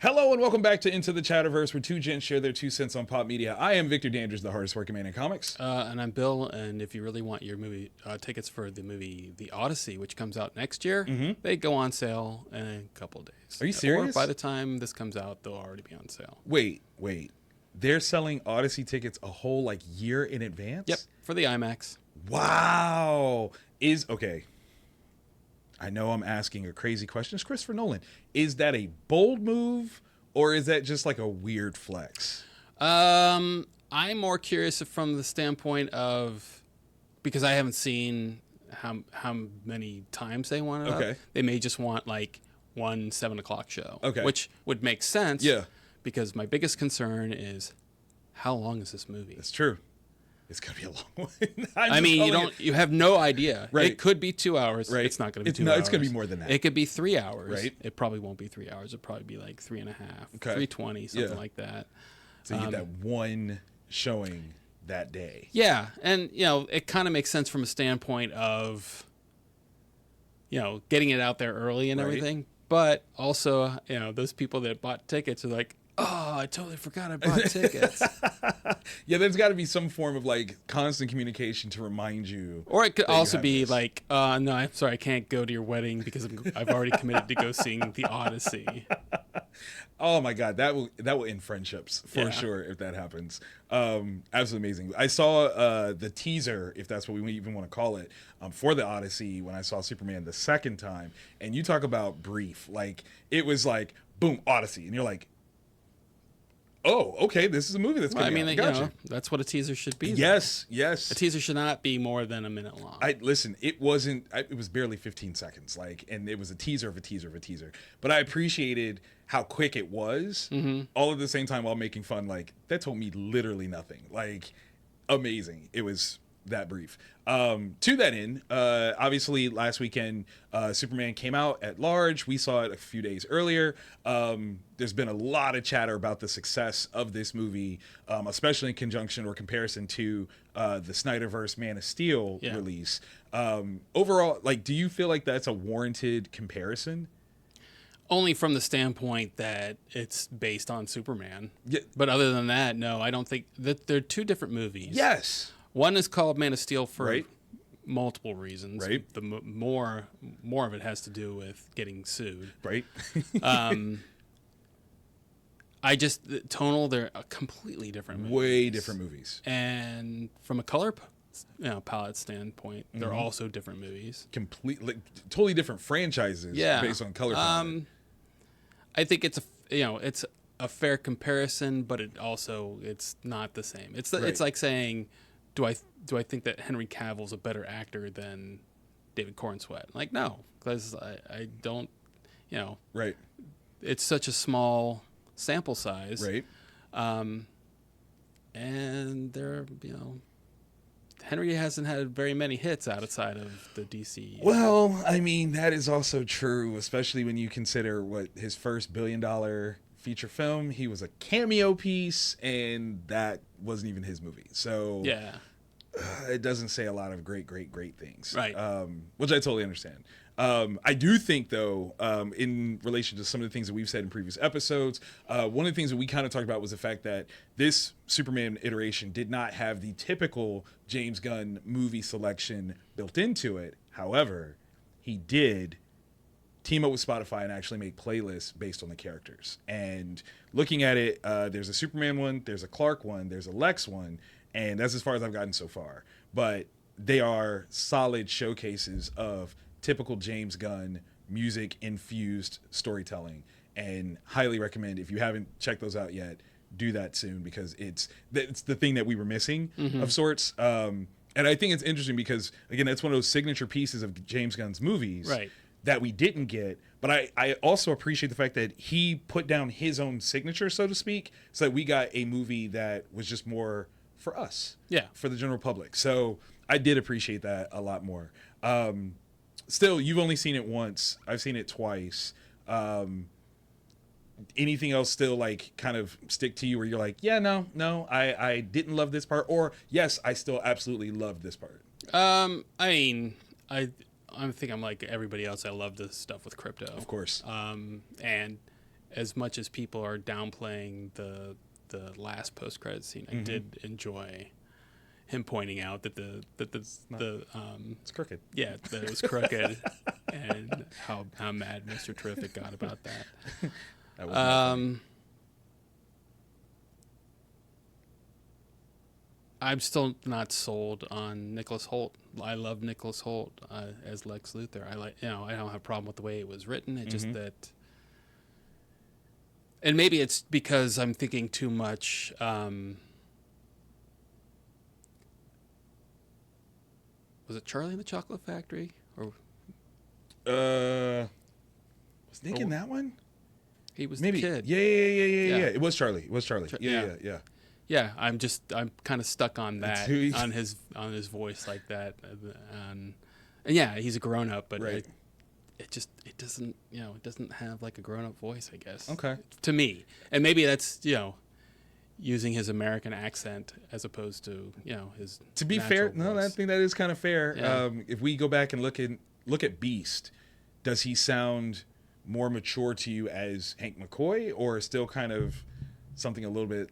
Hello and welcome back to N2 the Chatterverse, where two gents share their 2 cents on pop media. I am Victor Danders, the hardest working man in comics. And I'm Bill, and if you really want your movie tickets for the movie The Odyssey, which comes out next year, they go on sale in a couple of days. Are you serious? Or by the time this comes out, they'll already be on sale. Wait. They're selling Odyssey tickets a whole year in advance? Yep, for the IMAX. Wow. Okay. I know I'm asking a crazy question. It's Christopher Nolan. Is that a bold move, or is that just a weird flex? I'm more curious from the standpoint of, because I haven't seen how many times they want it up. They may just want one 7 o'clock show. Okay. Which would make sense. Yeah. Because my biggest concern is, how long is this movie? That's true. It's gonna be a long one. You have no idea. Right. It could be 2 hours. Right. It's not going to be 2 hours. It's gonna be more than that. It could be 3 hours. Right. It probably won't be 3 hours. It'll probably be 3.5, Okay. 3:20, something like that. So you get that one showing that day. Yeah, and it kind of makes sense from a standpoint of getting it out there early and everything. But also, those people that bought tickets are like, oh, I totally forgot I bought tickets. Yeah, there's got to be some form of constant communication to remind you. Or it could also be no, I'm sorry, I can't go to your wedding because I've already committed to go seeing The Odyssey. Oh my God, that will end friendships for sure if that happens. Absolutely amazing. I saw the teaser, if that's what we even want to call it, for The Odyssey when I saw Superman the second time, and you talk about brief. It was boom, Odyssey, and you're like, oh, okay, this is a movie that's coming out. Gotcha. That's what a teaser should be. Yes. A teaser should not be more than a minute long. Listen, it wasn't. It was barely 15 seconds. And it was a teaser of a teaser of a teaser. But I appreciated how quick it was. All at the same time while making fun. That told me literally nothing. Amazing. It was that brief. To that end, obviously last weekend Superman came out at large. We saw it a few days earlier. There's been a lot of chatter about the success of this movie, especially in conjunction or comparison to the Snyderverse Man of Steel release. Overall, do you feel like that's a warranted comparison? Only from the standpoint that it's based on Superman. Yeah. But other than that, no, I don't think that they're two different movies. Yes. One is called Man of Steel for multiple reasons. Right. The more of it has to do with getting sued. Right. Tonal, they're a completely different movies. Way different movies. And from a color palette standpoint, they're also different movies. Completely, totally different franchises based on color palette. I think it's a fair comparison, but it's not the same. It's like saying, do I think that Henry Cavill's a better actor than David Cornsweet? No, because I don't. Right. It's such a small sample size. Right. And they're Henry hasn't had very many hits outside of the DC. Well, that is also true, especially when you consider what his first $1 billion feature film, he was a cameo piece, and that wasn't even his movie. So it doesn't say a lot of great things. Right. Which I totally understand. I do think, though, in relation to some of the things that we've said in previous episodes, one of the things that we kind of talked about was the fact that this Superman iteration did not have the typical James Gunn movie selection built into it. However, he did team up with Spotify and actually make playlists based on the characters. And looking at it, there's a Superman one, there's a Clark one, there's a Lex one, and that's as far as I've gotten so far. But they are solid showcases of typical James Gunn music-infused storytelling, and highly recommend, if you haven't checked those out yet, do that soon, because it's the thing that we were missing of sorts. And I think it's interesting because, again, that's one of those signature pieces of James Gunn's movies that we didn't get. But I also appreciate the fact that he put down his own signature, so to speak, so that we got a movie that was just more for us, for the general public. So I did appreciate that a lot more. Still, you've only seen it once. I've seen it twice. Anything else still kind of stick to you where you're like, yeah, no, I didn't love this part, or yes, I still absolutely loved this part? I think I'm like everybody else. I love the stuff with crypto, of course. And as much as people are downplaying the last post-credit scene, I did enjoy him pointing out that it's crooked. Yeah, that it was crooked, and how mad Mr. Terrific got about that. That was I'm still not sold on Nicholas Hoult. I love Nicholas Hoult as Lex Luthor. I don't have a problem with the way it was written. It's just that, and maybe it's because I'm thinking too much. Was it Charlie and the Chocolate Factory? Or was Nick in that one? He was Maybe. the kid. Yeah. It was Charlie. Yeah. Yeah, I'm kind of stuck on that, on his voice like that, and yeah, he's a grown up, but right. it doesn't have like a grown up voice, I guess. Okay. To me, and maybe that's using his American accent as opposed to his. To be fair, voice. no, I think that is kind of fair. Yeah. If we go back and look at Beast, does he sound more mature to you as Hank McCoy, or still kind of something a little bit,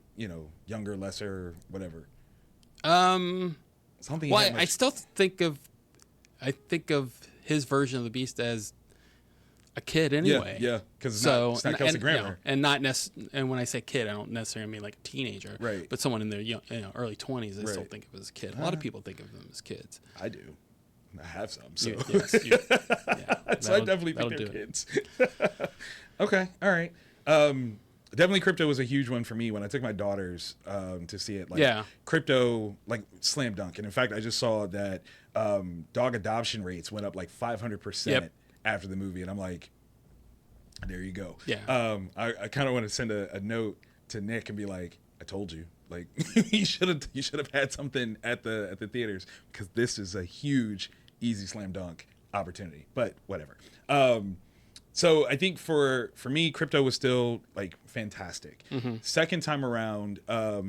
younger, lesser, whatever? Something. Well, I still think of his version of the Beast as a kid anyway. Yeah, because it's not Kelsey Grammer. And when I say kid, I don't necessarily mean like a teenager, right? But someone in their early 20s, I still think of as a kid. A lot of people think of them as kids. I do. I have some, so so I definitely think they're kids. Okay, all right. Definitely Crypto was a huge one for me when I took my daughters to see it. Crypto, slam dunk. And in fact, I just saw that dog adoption rates went up 500% after the movie. And I'm like, there you go. Yeah. I kind of want to send a note to Nick and be like, I told you. you should have had something at the theaters, because this is a huge, easy slam dunk opportunity. But whatever. So I think for me, Crypto was still fantastic. Second time around, I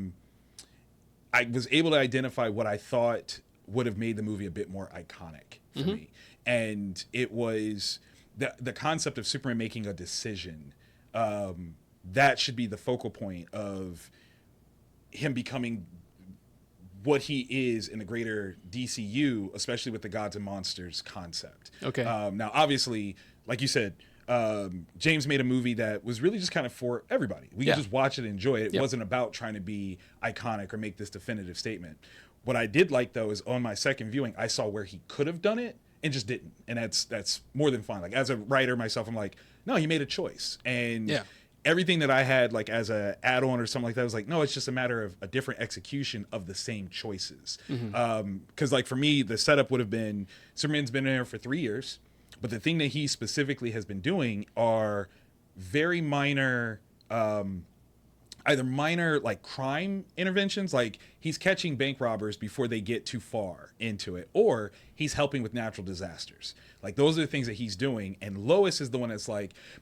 was able to identify what I thought would have made the movie a bit more iconic for me, and it was the concept of Superman making a decision. That should be the focal point of him becoming what he is in the greater DCU, especially with the Gods and Monsters concept. Okay. Now, obviously, like you said, James made a movie that was really just kind of for everybody. We could just watch it and enjoy it. It wasn't about trying to be iconic or make this definitive statement. What I did like, though, is on my second viewing, I saw where he could have done it and just didn't. And that's more than fine. As a writer myself, I'm like, no, he made a choice. And everything that I had as a add-on or something like that was no, it's just a matter of a different execution of the same choices. Because for me, the setup would have been Superman's been there for 3 years. But the thing that he specifically has been doing are very minor, either minor crime interventions, he's catching bank robbers before they get too far into it, or he's helping with natural disasters. Those are the things that he's doing. And Lois is the one that's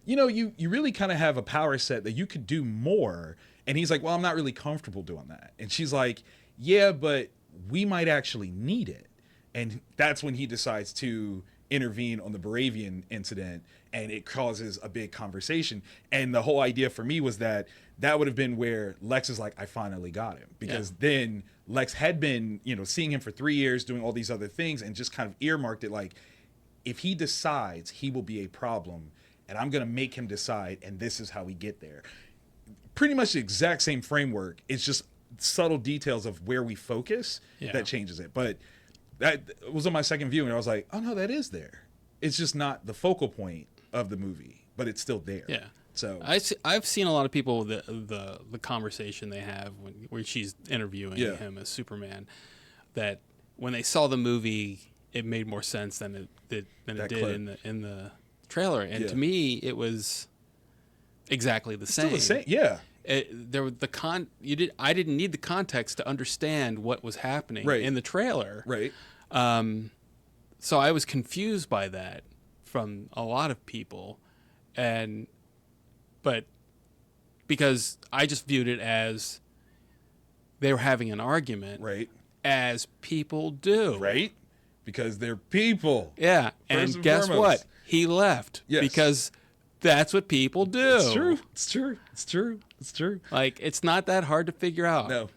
you really kind of have a power set that you could do more. And he's like, well, I'm not really comfortable doing that. And she's like, yeah, but we might actually need it. And that's when he decides to intervene on the Baravian incident, and it causes a big conversation. And the whole idea for me was that would have been where Lex is like, I finally got him, because then Lex had been seeing him for 3 years, doing all these other things, and just kind of earmarked it if he decides, he will be a problem, and I'm going to make him decide, and this is how we get there. Pretty much the exact same framework. It's just subtle details of where we focus that changes it. But that was on my second viewing, and I was like, oh no, that is there. It's just not the focal point of the movie, but it's still there. Yeah. So I've seen a lot of people, the conversation they have where she's interviewing him as Superman, that when they saw the movie, it made more sense than it did in the trailer. And to me, it was exactly the same. Still the same, yeah. I didn't need the context to understand what was happening in the trailer. Right. So I was confused by that from a lot of people, but because I just viewed it as they were having an argument, right? As people do, right? Because they're people. Yeah, and guess what? He left because that's what people do. It's true. It's true. It's true. It's true. Like, it's not that hard to figure out. No.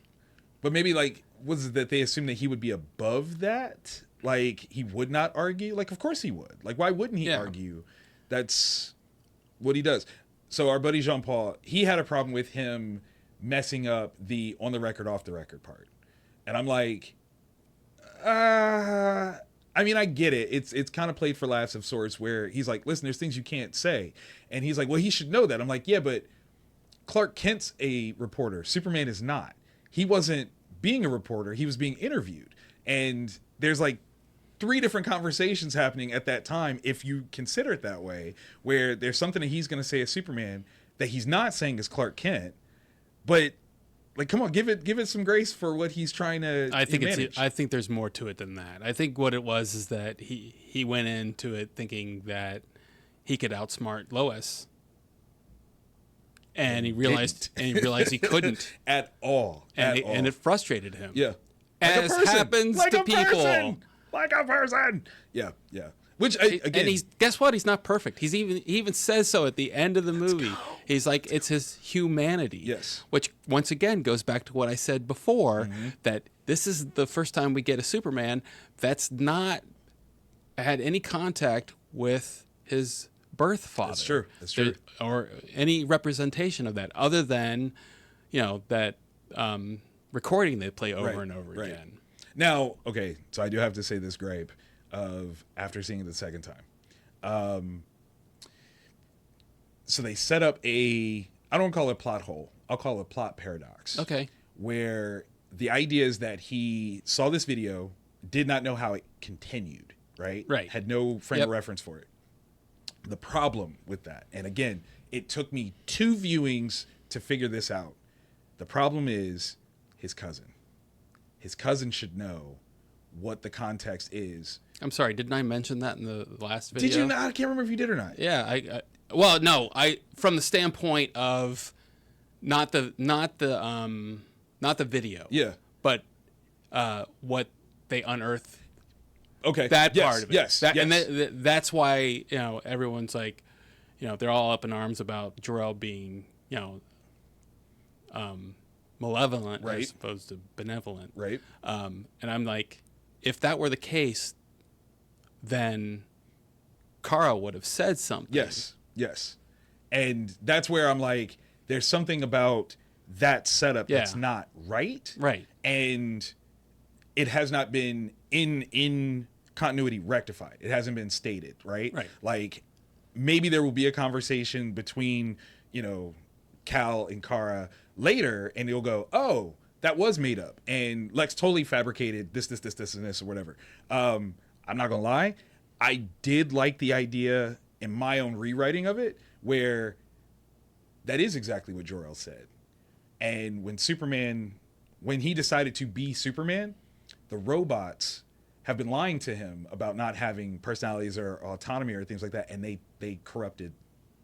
But maybe, like, was it that they assumed that he would be above that? Like, he would not argue? Like, of course he would. Like, why wouldn't he argue? That's what he does. So our buddy Jean-Paul, he had a problem with him messing up the on the record, off the record part. And I'm like, I mean, I get it. It's kind of played for laughs of sorts where he's like, listen, there's things you can't say. And he's like, well, he should know that. I'm like, yeah, but Clark Kent's a reporter. Superman is not. He wasn't being a reporter. He was being interviewed. And there's like 3 different conversations happening at that time, if you consider it that way, where there's something that he's going to say as Superman that he's not saying as Clark Kent. But like, come on, give it some grace for what he's trying to manage. I think there's more to it than that. I think what it was is that he went into it thinking that he could outsmart Lois, and he realized he couldn't at all. And it frustrated him. Yeah, like as happens to people. Like a person. Yeah. Which again, guess what? He's not perfect. He even says so at the end of the movie. He's like, it's his humanity. Yes. Which once again goes back to what I said before, that this is the first time we get a Superman that's not had any contact with his birth father. That's true. Or any representation of that, other than, that recording they play over and over again. Now, okay, so I do have to say this gripe of after seeing it the second time. So they set up I don't call it a plot hole. I'll call it a plot paradox. Okay. Where the idea is that he saw this video, did not know how it continued, right? Right. Had no frame of reference for it. The problem with that, and again, it took me 2 viewings to figure this out. The problem is his cousin. His cousin should know what the context is. I'm sorry, didn't I mention that in the last video? Did you not? I can't remember if you did or not. Yeah, well, no, from the standpoint of not the video. Yeah. But what they unearth. Okay. That part of it. Yes. And that's why, everyone's like, they're all up in arms about Jor-El being, malevolent as opposed to benevolent. Right. And I'm like, if that were the case, then Kara would have said something. Yes. And that's where I'm like, there's something about that setup that's not right. Right. And it has not been in continuity rectified. It hasn't been stated, right? Right. Like, maybe there will be a conversation between, Cal and Kara later, and you'll go, oh, that was made up, and Lex totally fabricated this, and this, or whatever. I'm not gonna lie, I did like the idea in my own rewriting of it, where that is exactly what Jor-El said. And when he decided to be Superman, the robots have been lying to him about not having personalities or autonomy or things like that, and they corrupted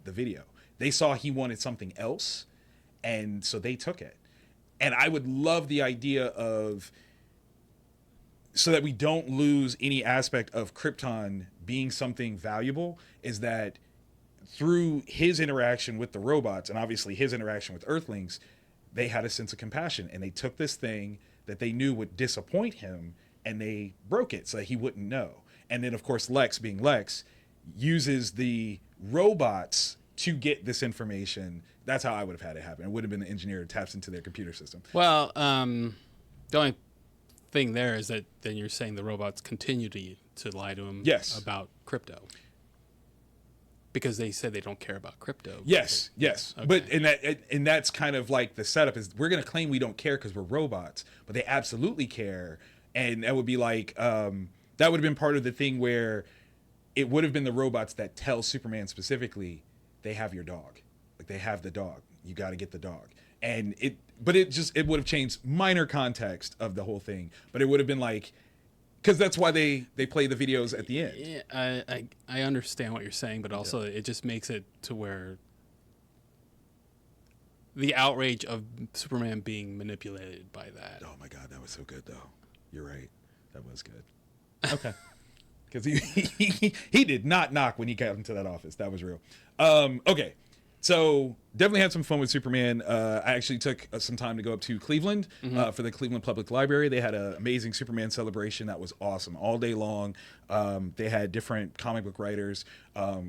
the video. They saw he wanted something else, and so they took it. And I would love the idea of, so that we don't lose any aspect of Krypton being something valuable, is that through his interaction with the robots, and obviously his interaction with Earthlings, they had a sense of compassion, and they took this thing that they knew would disappoint him, and they broke it so that he wouldn't know. And then, of course, Lex, being Lex, uses the robots to get this information. That's how I would have had it happen. It would have been the engineer who taps into their computer system. Well, the only thing there is that then you're saying the robots continue to lie to him about crypto. Because they said they don't care about crypto. Yes. Okay. But and that's kind of like the setup is, we're going to claim we don't care because we're robots, but they absolutely care. And that would be like, that would have been part of the thing where it would have been the robots that tell Superman specifically, they have your dog. Like, they have the dog. You got to get the dog. And it would have changed minor context of the whole thing, but it would have been like, because that's why they play the videos at the end. Yeah, I understand what you're saying, but also it just makes it to where the outrage of Superman being manipulated by that. Oh my God, that was so good though. You're right. That was good. Okay. because he did not knock when he got into that office. That was real. Okay. So definitely had some fun with Superman. I actually took some time to go up to Cleveland for the Cleveland Public Library. They had an amazing Superman celebration that was awesome all day long. They had different comic book writers,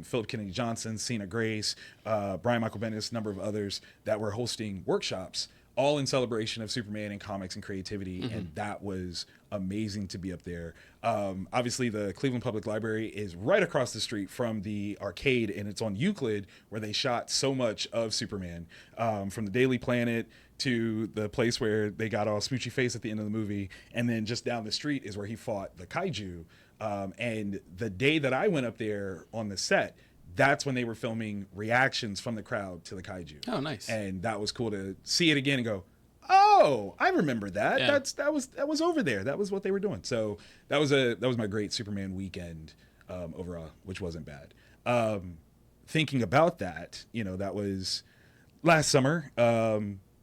Philip Kennedy Johnson, Cena Grace, Brian Michael Bendis, a number of others that were hosting workshops all in celebration of Superman and comics and creativity. And that was amazing to be up there. Obviously, the Cleveland Public Library is right across the street from the arcade, and it's on Euclid, where they shot so much of Superman, from the Daily Planet to the place where they got all smoochy face at the end of the movie. And then just down the street is where he fought the kaiju. And the day that I went up there on the set, that's when they were filming reactions from the crowd to the kaiju. Oh, nice. And that was cool to see it again and go, oh, I remember that. Yeah. That was over there. That was what they were doing. So that was my great Superman weekend overall, which wasn't bad. Thinking about that, that was last summer,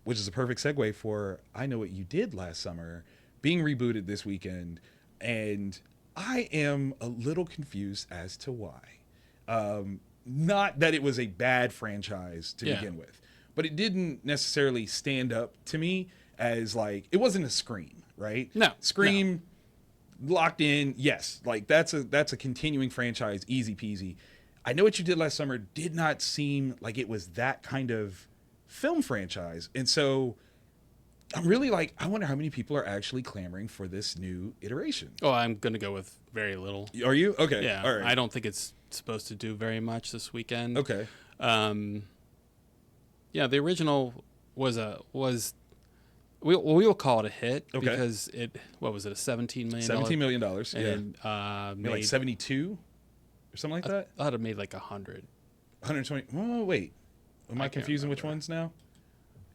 which is a perfect segue for I Know What You Did Last Summer, being rebooted this weekend, and I am a little confused as to why. Not that it was a bad franchise to begin with, but it didn't necessarily stand up to me as like, it wasn't a Scream, right? No. Scream locked in. Yes. Like that's a continuing franchise. Easy peasy. I Know What You Did Last Summer did not seem like it was that kind of film franchise. And so I'm really like, I wonder how many people are actually clamoring for this new iteration. Oh, I'm going to go with very little. Are you? Okay. Yeah. All right. I don't think it's supposed to do very much this weekend. Okay. Yeah, the original was we'll call it a hit because what was it, a $17 million? $17 million. And, made like 72 or something like that. I thought it made like 100. 120. Oh wait, am I confusing which ones now?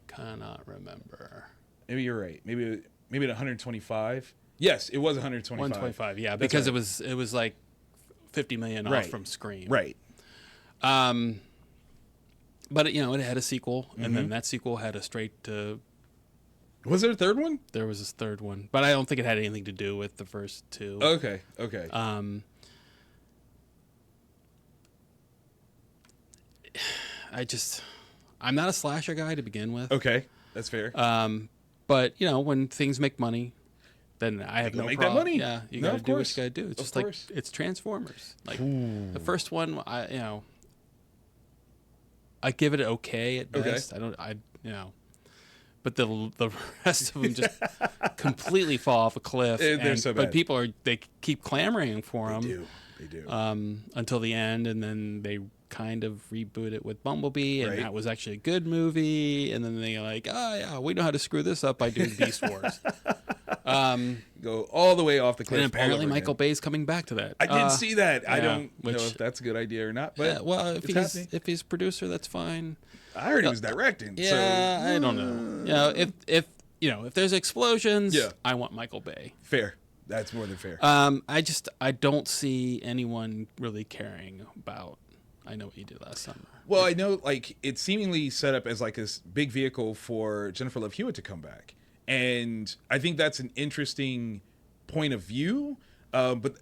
Cannot remember. Maybe you're right. Maybe at 125. Yes, it was 125. 125. Yeah, That's because right. it was like 50 million off from Scream. Right. But it had a sequel, and then that sequel had a straight to. Was there a third one? There was this third one, but I don't think it had anything to do with the first two. Okay. I'm not a slasher guy to begin with. Okay, that's fair. But when things make money, then I have no make problem. That money. Yeah, you got to do what you got to do. It's just like it's Transformers. Like the first one, I give it okay at best. But the rest of them just completely fall off a cliff. They're so bad. But people they keep clamoring for them. They do. Until the end, and then they kind of reboot it with Bumblebee, and that was actually a good movie. And then they're like, oh yeah, we know how to screw this up by doing Beast Wars. Go all the way off the cliff. And apparently Michael Bay's coming back to that. I did see that. I don't know if that's a good idea or not. But if he's producer, that's fine. I heard he was directing. Yeah, so. I don't know. If there's explosions, I want Michael Bay. Fair. That's more than fair. I don't see anyone really caring about I Know What You Did Last Summer. Well, I know like it's seemingly set up as like this big vehicle for Jennifer Love Hewitt to come back. And I think that's an interesting point of view. But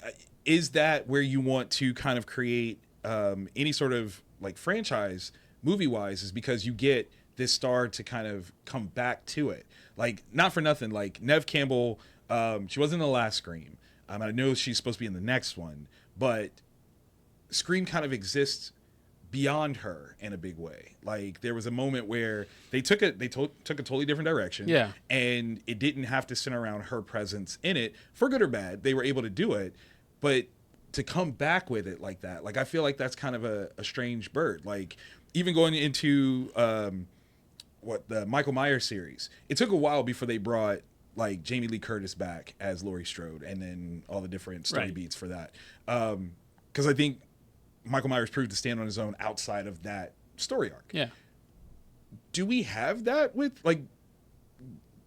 is that where you want to kind of create any sort of like franchise movie-wise, is because you get this star to kind of come back to it. Like, not for nothing, like Neve Campbell, she wasn't in the last Scream. I know she's supposed to be in the next one, but Scream kind of exists beyond her in a big way. Like, there was a moment where they took a totally different direction. Yeah. And it didn't have to center around her presence in it. For good or bad, they were able to do it. But to come back with it like that, like, I feel like that's kind of a strange bird. Like, even going into the Michael Myers series, it took a while before they brought like Jamie Lee Curtis back as Laurie Strode, and then all the different story beats for that. Because I think Michael Myers proved to stand on his own outside of that story arc. Yeah. Do we have that with like?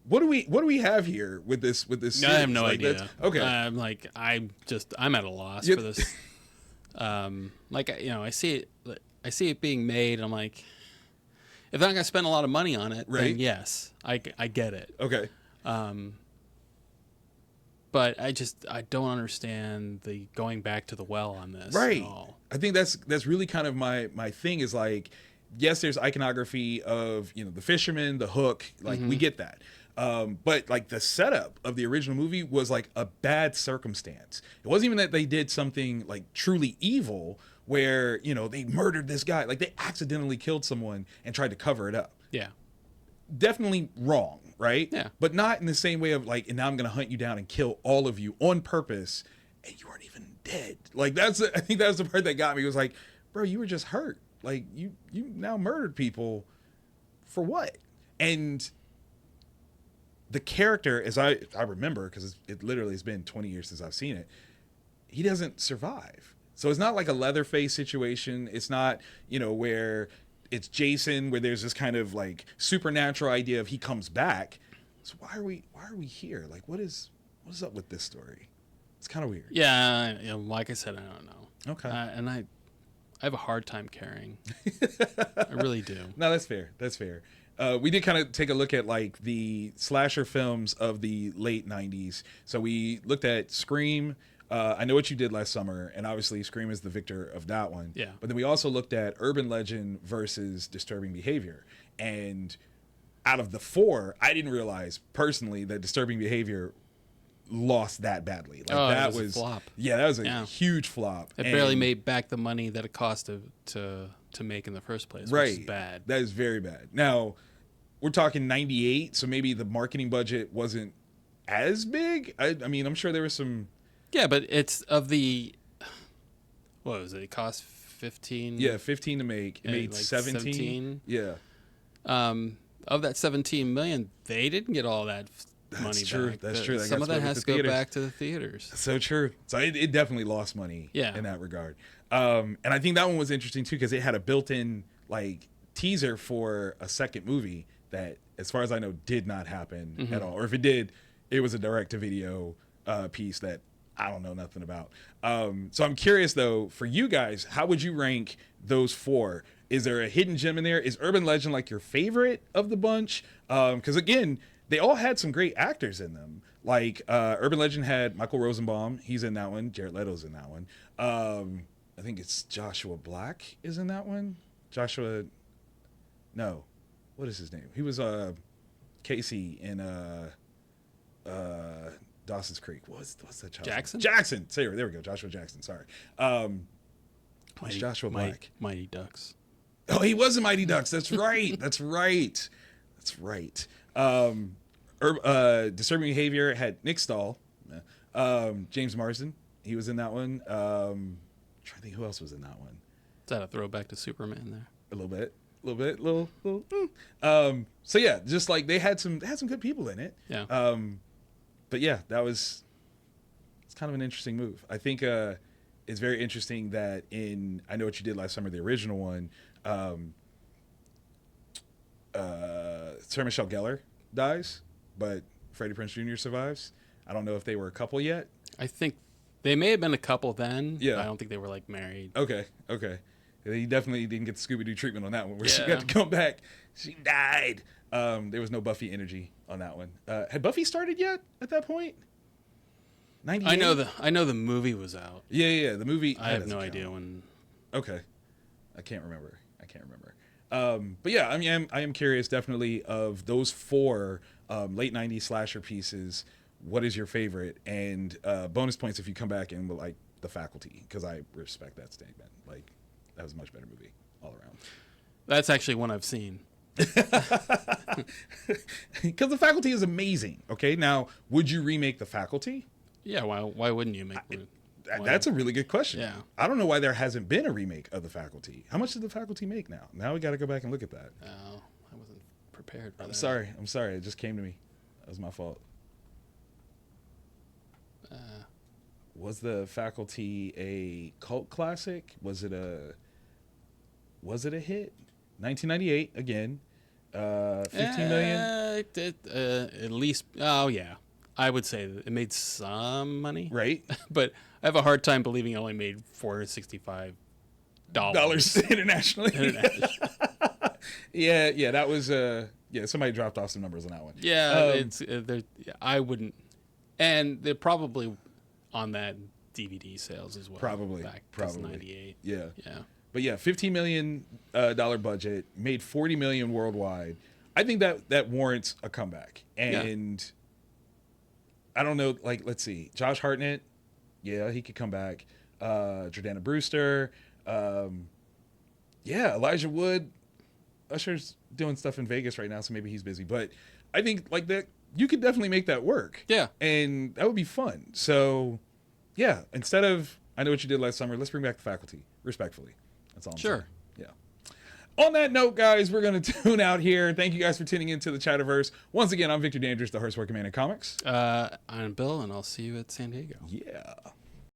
What do we have here with this series? I have no idea. Okay. I'm at a loss for this. I see it being made. And I'm like, if they're not gonna spend a lot of money on it, then yes, I get it. Okay. But But I don't understand the going back to the well on this. Right. At all. I think that's really kind of my thing is like, yes, there's iconography of, the fisherman, the hook, like we get that. But like the setup of the original movie was like a bad circumstance. It wasn't even that they did something like truly evil where, they murdered this guy. Like they accidentally killed someone and tried to cover it up. Yeah. Definitely wrong, right? Yeah. But not in the same way of like, and now I'm going to hunt you down and kill all of you on purpose, and you weren't even dead. Like I think that was the part that got me. It was like, bro, you were just hurt. Like you now murdered people for what? And the character, as I remember, because it literally has been 20 years since I've seen it, he doesn't survive. So it's not like a Leatherface situation. It's not, where it's Jason, where there's this kind of like supernatural idea of he comes back. So why are we here? Like, what is up with this story? It's kind of weird. Yeah, like I said, I don't know. Okay. And I have a hard time caring. I really do. No, that's fair. We did kind of take a look at like the slasher films of the late 90s. So we looked at Scream, I Know What You Did Last Summer, and obviously Scream is the victor of that one. Yeah. But then we also looked at Urban Legend versus Disturbing Behavior. And out of the four, I didn't realize personally that Disturbing Behavior lost that badly. Like that was a flop. Yeah, that was a huge flop. It barely made back the money that it cost to make in the first place, right. Which is bad. That is very bad. Now, we're talking 98, so maybe the marketing budget wasn't as big. I mean, I'm sure there was some... Yeah, but it's of the... What was it? It cost 15? Yeah, 15 to make. It made like 17. Yeah. Of that 17 million, they didn't get all that money back. That's true. Some of that has to go back to the theaters. So true. So it definitely lost money in that regard. And I think that one was interesting too because it had a built-in like teaser for a second movie that, as far as I know, did not happen at all. Or if it did, it was a direct-to-video piece that I don't know nothing about. So I'm curious though, for you guys, how would you rank those four? Is there a hidden gem in there? Is Urban Legend like your favorite of the bunch? Because again, they all had some great actors in them. Like Urban Legend had Michael Rosenbaum. He's in that one. Jared Leto's in that one. I think it's Joshua Black is in that one. No. What is his name? He was Casey in Dawson's Creek. What's that child? Jackson. There we go. Joshua Jackson. Sorry. Joshua Black? Mighty Ducks. Oh, he was in Mighty Ducks. That's right. That's right. Disturbing Behavior had Nick Stahl, James Marsden. He was in that one. I'm trying to think who else was in that one. Is that a throwback to Superman there? A little bit. So yeah, just like they had some good people in it. Yeah. But yeah, it's kind of an interesting move. I think it's very interesting that in I Know What You Did Last Summer, the original one, Sarah Michelle Gellar dies, but Freddie Prinze Jr. survives. I don't know if they were a couple yet. I think they may have been a couple then. Yeah. But I don't think they were like married. Okay. He definitely didn't get the Scooby-Doo treatment on that one where she got to come back. She died. There was no Buffy energy on that one. Had Buffy started yet at that point? 98? I know the movie was out. Yeah. The movie. I have no idea when. Okay. I can't remember. But yeah, I mean, I am curious definitely of those four late 90s slasher pieces. What is your favorite? And bonus points if you come back and like The Faculty, because I respect that statement. Like, that was a much better movie all around. That's actually one I've seen. Because The Faculty is amazing. Okay, now would you remake The Faculty? Yeah, why wouldn't you make one? That's a really good question. Yeah. I don't know why there hasn't been a remake of The Faculty. How much did The Faculty make now? Now we got to go back and look at that. Oh, I wasn't prepared for that. I'm sorry. It just came to me. That was my fault. Was The Faculty a cult classic? Was it a hit? 1998 again. 15 million. At least. Oh yeah, I would say that it made some money. Right. But I have a hard time believing it only made $465 internationally. Yeah. That was somebody dropped off some numbers on that one. Yeah, I wouldn't. And they're probably on that DVD sales as well. Probably. Back Probably. 98. Yeah. Yeah. But yeah, $15 million budget, made $40 million worldwide. I think that warrants a comeback. And I don't know, like, let's see. Josh Hartnett, yeah, he could come back. Jordana Brewster. Elijah Wood. Usher's doing stuff in Vegas right now, so maybe he's busy. But I think, like, that you could definitely make that work. Yeah. And that would be fun. So, yeah, instead of, I know what you did last summer, let's bring back the Faculty, respectfully. That's all I'm saying. Yeah. On that note, guys, we're going to tune out here. Thank you guys for tuning into the Chatterverse. Once again, I'm Victor Dandridge, the Horse Working Man in Comics. I'm Bill, and I'll see you at San Diego. Yeah.